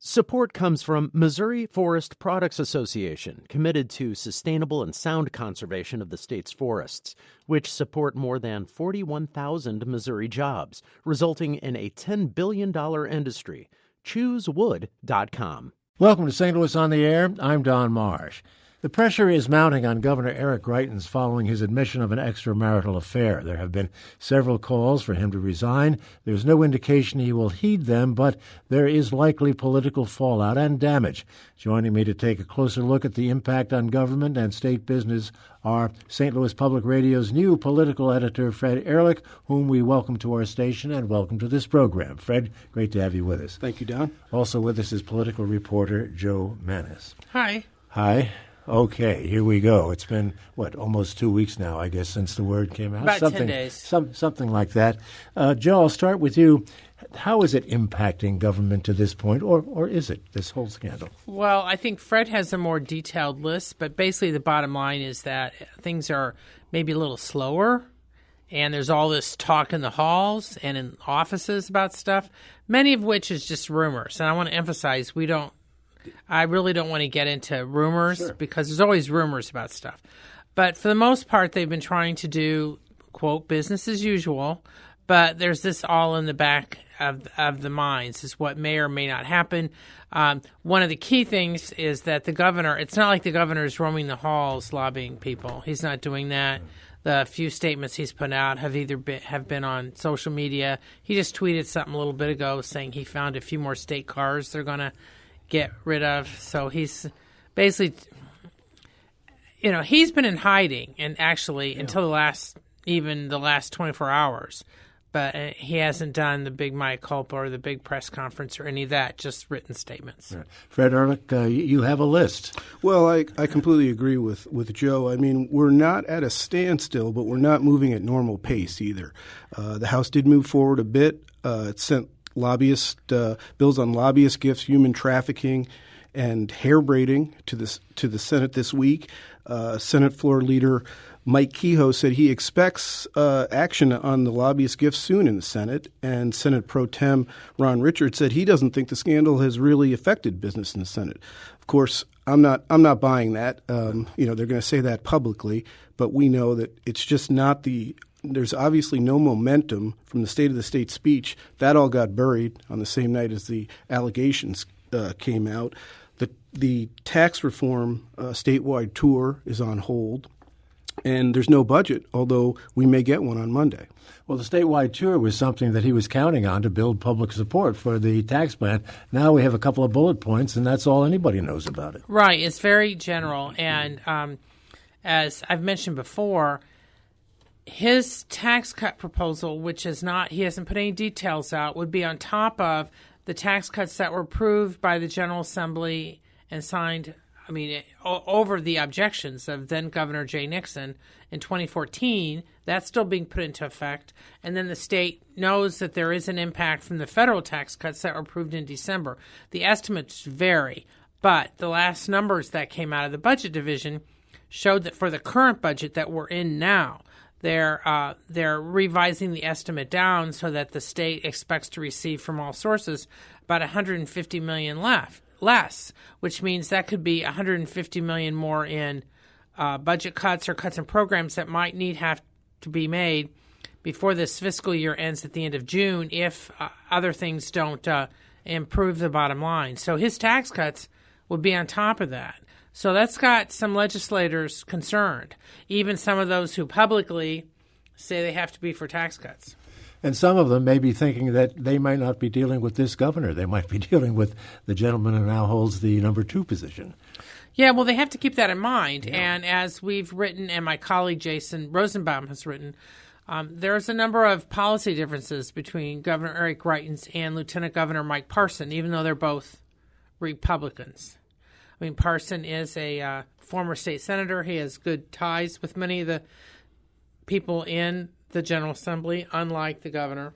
Support comes from Missouri Forest Products Association, committed to sustainable and sound conservation of the state's forests, which support more than 41,000 Missouri jobs, resulting in a $10 billion industry. ChooseWood.com. Welcome to St. Louis on the Air. I'm Don Marsh. The pressure is mounting on Governor Eric Greitens following his admission of an extramarital affair. There have been several calls for him to resign. There's no indication he will heed them, but there is likely political fallout and damage. Joining me to take a closer look at the impact on government and state business are St. Louis Public Radio's new political editor, Fred Ehrlich, whom we welcome to our station and welcome to this program. Fred, great to have you with us. Thank you, Don. Also with us is political reporter Jo Mannies. Hi. Hi. Okay, here we go. It's been, almost 2 weeks now, I guess, since the word came out. About 10 days. Something like that. Joe, I'll start with you. How is it impacting government to this point, or is it, this whole scandal? Well, I think Fred has a more detailed list, but basically the bottom line is that things are maybe a little slower, and there's all this talk in the halls and in offices about stuff, many of which is just rumors. And I want to emphasize I really don't want to get into rumors because there's always rumors about stuff. But for the most part, they've been trying to do, quote, business as usual. But there's this all in the back of the minds is what may or may not happen. One of the key things is that the governor, it's not like the governor is roaming the halls lobbying people. He's not doing that. The few statements he's put out have been on social media. He just tweeted something a little bit ago saying he found a few more state cars they're going to get rid of. So he's basically, he's been in hiding and actually until the last 24 hours. But he hasn't done the big mea culpa or the big press conference or any of that, just written statements. Right. Fred Ehrlich, you have a list. Well, I completely agree with Joe. I mean, we're not at a standstill, but we're not moving at normal pace either. The House did move forward a bit. It sent bills on lobbyist gifts, human trafficking, and hair braiding to the Senate this week. Senate Floor Leader Mike Kehoe said he expects action on the lobbyist gifts soon in the Senate, and Senate Pro Tem Ron Richards said he doesn't think the scandal has really affected business in the Senate. Of course, I'm not buying that. They're going to say that publicly, but we know that it's just not There's obviously no momentum from the State of the State speech. That all got buried on the same night as the allegations came out. The tax reform statewide tour is on hold, and there's no budget, although we may get one on Monday. Well, the statewide tour was something that he was counting on to build public support for the tax plan. Now we have a couple of bullet points, and that's all anybody knows about it. Right. It's very general. And as I've mentioned before, his tax cut proposal, which is not, he hasn't put any details out, would be on top of the tax cuts that were approved by the General Assembly and signed, over the objections of then Governor Jay Nixon in 2014. That's still being put into effect. And then the state knows that there is an impact from the federal tax cuts that were approved in December. The estimates vary, but the last numbers that came out of the budget division showed that for the current budget that we're in now, they're revising the estimate down so that the state expects to receive from all sources about $150 million less, which means that could be $150 million more in budget cuts or cuts in programs that might have to be made before this fiscal year ends at the end of June if other things don't improve the bottom line. So his tax cuts would be on top of that. So that's got some legislators concerned, even some of those who publicly say they have to be for tax cuts. And some of them may be thinking that they might not be dealing with this governor. They might be dealing with the gentleman who now holds the number 2 position. Yeah, well, they have to keep that in mind. Yeah. And as we've written and my colleague Jason Rosenbaum has written, there's a number of policy differences between Governor Eric Greitens and Lieutenant Governor Mike Parson, even though they're both Republicans. Parson is a former state senator. He has good ties with many of the people in the General Assembly, unlike the governor.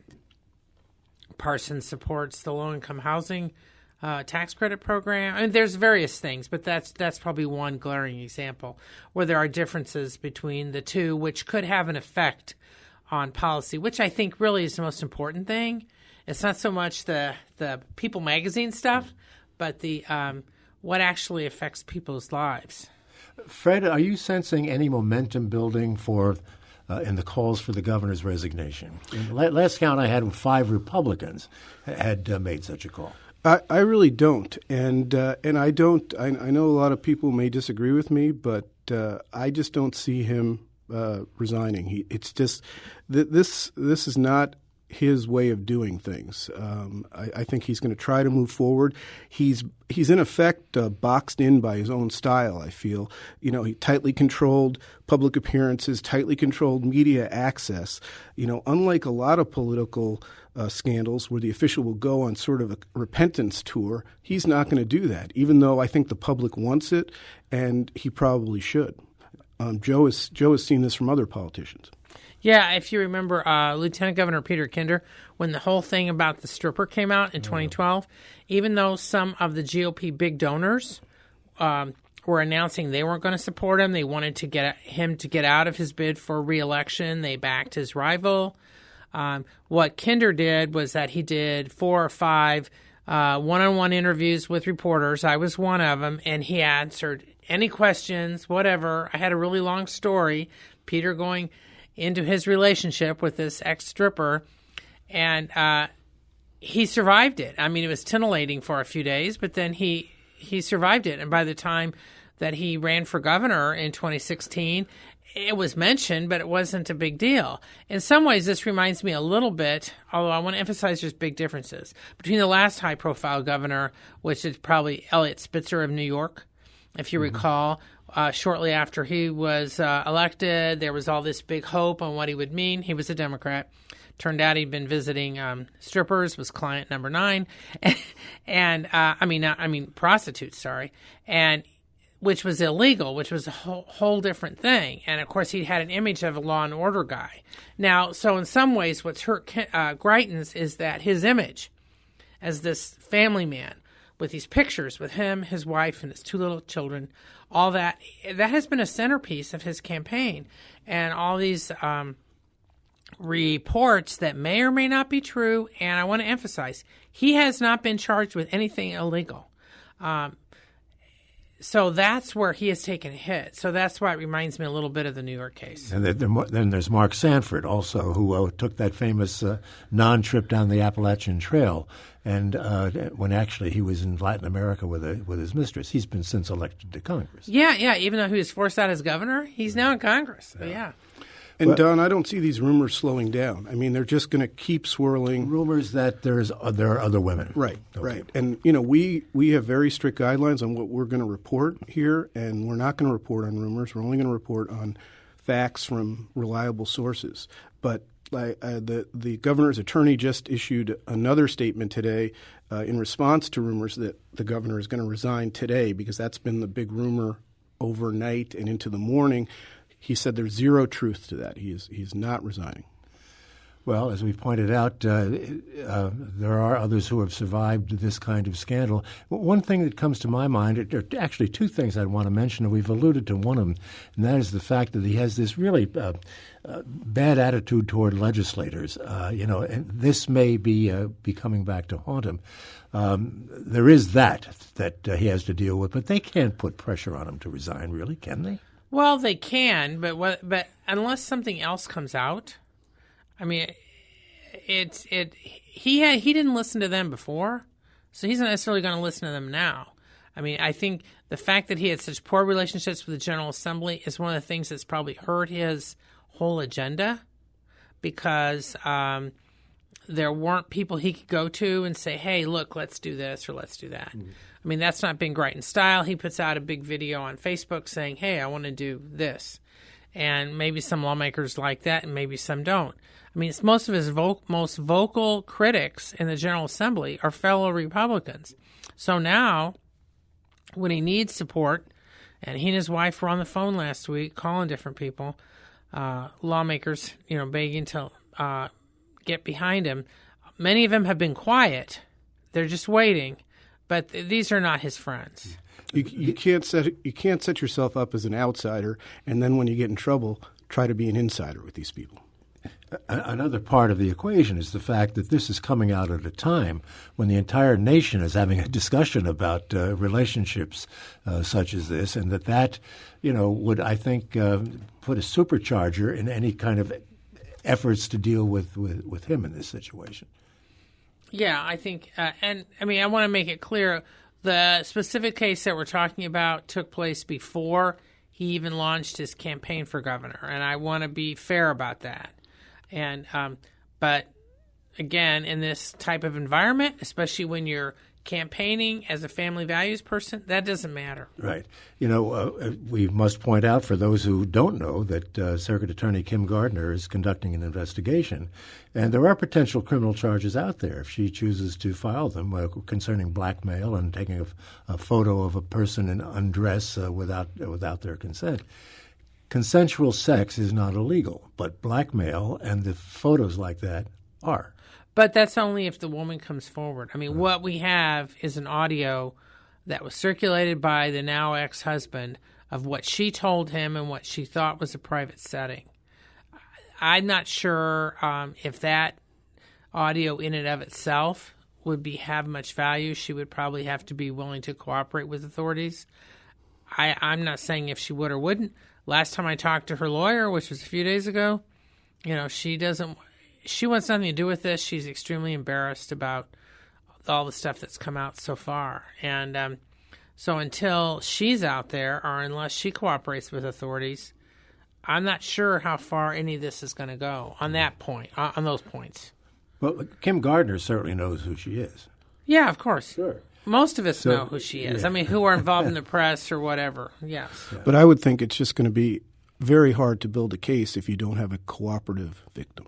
Parson supports the low-income housing tax credit program. There's various things, but that's probably one glaring example where there are differences between the two, which could have an effect on policy, which I think really is the most important thing. It's not so much the People magazine stuff, but the what actually affects people's lives. Fred, are you sensing any momentum building for in the calls for the governor's resignation? Last count I had, 5 Republicans had made such a call. I really don't, and I don't. I know a lot of people may disagree with me, but I just don't see him resigning. It's just this is not his way of doing things. I think he's going to try to move forward. He's in effect boxed in by his own style, I feel. He tightly controlled public appearances, tightly controlled media access. Unlike a lot of political scandals where the official will go on sort of a repentance tour, he's not going to do that, even though I think the public wants it, and he probably should. Joe has seen this from other politicians. Yeah, if you remember Lieutenant Governor Peter Kinder, when the whole thing about the stripper came out in 2012, even though some of the GOP big donors were announcing they weren't going to support him, they wanted to get him to get out of his bid for re-election, they backed his rival. What Kinder did was that he did 4 or 5 one-on-one interviews with reporters. I was one of them, and he answered any questions, whatever. I had a really long story, Peter going into his relationship with this ex-stripper, and he survived it. I mean, it was titillating for a few days, but then he survived it. And by the time that he ran for governor in 2016, it was mentioned, but it wasn't a big deal. In some ways, this reminds me a little bit, although I want to emphasize there's big differences, between the last high-profile governor, which is probably Eliot Spitzer of New York, if you recall. Shortly after he was elected, there was all this big hope on what he would mean. He was a Democrat. Turned out he'd been visiting strippers, was client number 9, and prostitutes, sorry, and which was illegal, which was a whole different thing. And of course, he had an image of a law and order guy. Now, so in some ways, what's hurt Greitens is that his image as this family man, with these pictures with him, his wife, and his 2 little children, all that has been a centerpiece of his campaign. And all these reports that may or may not be true, and I want to emphasize, he has not been charged with anything illegal. So that's where he has taken a hit. So that's why it reminds me a little bit of the New York case. And then there's Mark Sanford also, who took that famous non-trip down the Appalachian Trail, and when actually he was in Latin America with his mistress. He's been since elected to Congress. Yeah. Even though he was forced out as governor, he's now in Congress. So, yeah. And Don, I don't see these rumors slowing down. I mean, they're just going to keep swirling. Rumors that there are other women. Right, okay. Right. And, we have very strict guidelines on what we're going to report here, and we're not going to report on rumors. We're only going to report on facts from reliable sources. But the governor's attorney just issued another statement today in response to rumors that the governor is going to resign today, because that's been the big rumor overnight and into the morning. He said there's zero truth to that. He's not resigning. Well, as we pointed out, there are others who have survived this kind of scandal. One thing that comes to my mind, there are actually 2 things I'd want to mention, and we've alluded to one of them, and that is the fact that he has this really bad attitude toward legislators. And this may be coming back to haunt him. There is that he has to deal with, but they can't put pressure on him to resign, really, can they? Well, they can, but unless something else comes out, I mean, he didn't listen to them before, so he's not necessarily going to listen to them now. I mean, I think the fact that he had such poor relationships with the General Assembly is one of the things that's probably hurt his whole agenda, because there weren't people he could go to and say, hey, look, let's do this or let's do that. Mm-hmm. I mean, that's not been Greitens' style. He puts out a big video on Facebook saying, hey, I want to do this. And maybe some lawmakers like that and maybe some don't. I mean, most of his most vocal critics in the General Assembly are fellow Republicans. So now, when he needs support, and he and his wife were on the phone last week calling different people, lawmakers, begging to get behind him. Many of them have been quiet. They're just waiting. But these are not his friends. You can't set yourself up as an outsider, and then when you get in trouble, try to be an insider with these people. Another part of the equation is the fact that this is coming out at a time when the entire nation is having a discussion about relationships such as this, and that would, I think, put a supercharger in any kind of efforts to deal with him in this situation. Yeah, I think, and I mean, I want to make it clear, the specific case that we're talking about took place before he even launched his campaign for governor, and I want to be fair about that. And but again, in this type of environment, especially when you're campaigning as a family values person, that doesn't matter. Right. We must point out for those who don't know that Circuit Attorney Kim Gardner is conducting an investigation, and there are potential criminal charges out there if she chooses to file them concerning blackmail and taking a photo of a person in undress without their consent. Consensual sex is not illegal, but blackmail and the photos like that are. But that's only if the woman comes forward. I mean, what we have is an audio that was circulated by the now ex-husband of what she told him and what she thought was a private setting. I'm not sure if that audio in and of itself would have much value. She would probably have to be willing to cooperate with authorities. I'm not saying if she would or wouldn't. Last time I talked to her lawyer, which was a few days ago, she wants nothing to do with this. She's extremely embarrassed about all the stuff that's come out so far. And so until she's out there or unless she cooperates with authorities, I'm not sure how far any of this is going to go on that point, on those points. Well, Kim Gardner certainly knows who she is. Yeah, of course. Sure. Most of us know who she is. Yeah. I mean, who are involved in the press or whatever. Yes. Yeah. But I would think it's just going to be very hard to build a case if you don't have a cooperative victim.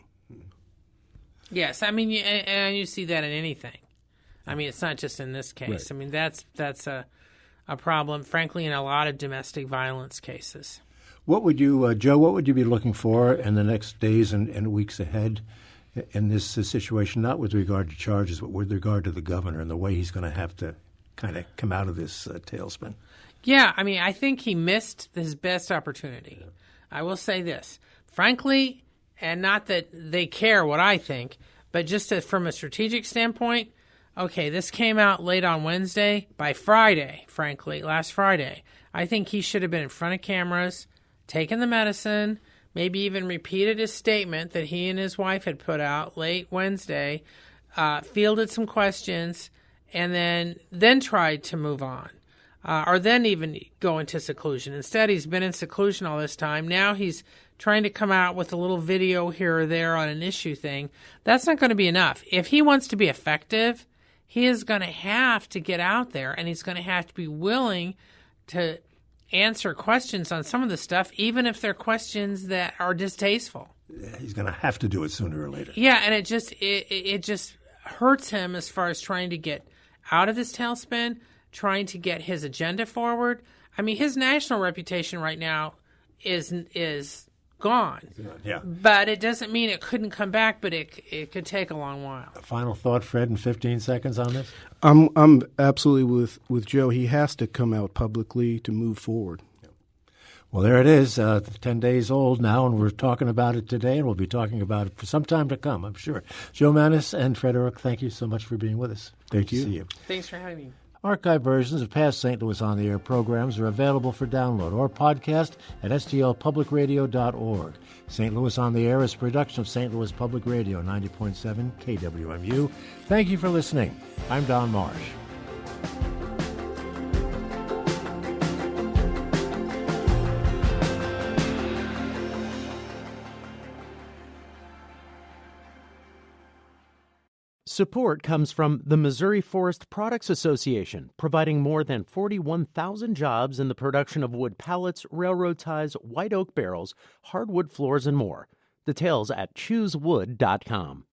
Yes. I mean, you see that in anything. I mean, it's not just in this case. Right. I mean, that's a problem, frankly, in a lot of domestic violence cases. What would you, Joe, what would you be looking for in the next days and weeks ahead in this situation, not with regard to charges, but with regard to the governor and the way he's going to have to kind of come out of this tailspin? Yeah, I mean, I think he missed his best opportunity. Yeah. I will say this. Frankly, and not that they care what I think, but just from a strategic standpoint, okay, this came out late on Wednesday. By Friday, frankly, last Friday, I think he should have been in front of cameras, taken the medicine, maybe even repeated his statement that he and his wife had put out late Wednesday, fielded some questions, and then tried to move on, or then even go into seclusion. Instead, he's been in seclusion all this time. Now he's trying to come out with a little video here or there on an issue thing. That's not going to be enough. If he wants to be effective, he is going to have to get out there, and he's going to have to be willing to answer questions on some of the stuff, even if they're questions that are distasteful. Yeah, he's going to have to do it sooner or later. Yeah, and it just hurts him as far as trying to get out of this tailspin, trying to get his agenda forward. I mean, his national reputation right now is gone. Yeah. But it doesn't mean it couldn't come back, but it could take a long while. A final thought, Fred, in 15 seconds on this? I'm absolutely with Joe. He has to come out publicly to move forward. Well, there it is, 10 days old now, and we're talking about it today, and we'll be talking about it for some time to come, I'm sure. Jo Mannies and Fred Ehrlich, thank you so much for being with us. Great to see you. Thanks for having me. Archive versions of past St. Louis On the Air programs are available for download or podcast at stlpublicradio.org. St. Louis On the Air is a production of St. Louis Public Radio, 90.7 KWMU. Thank you for listening. I'm Don Marsh. Support comes from the Missouri Forest Products Association, providing more than 41,000 jobs in the production of wood pallets, railroad ties, white oak barrels, hardwood floors, and more. Details at choosewood.com.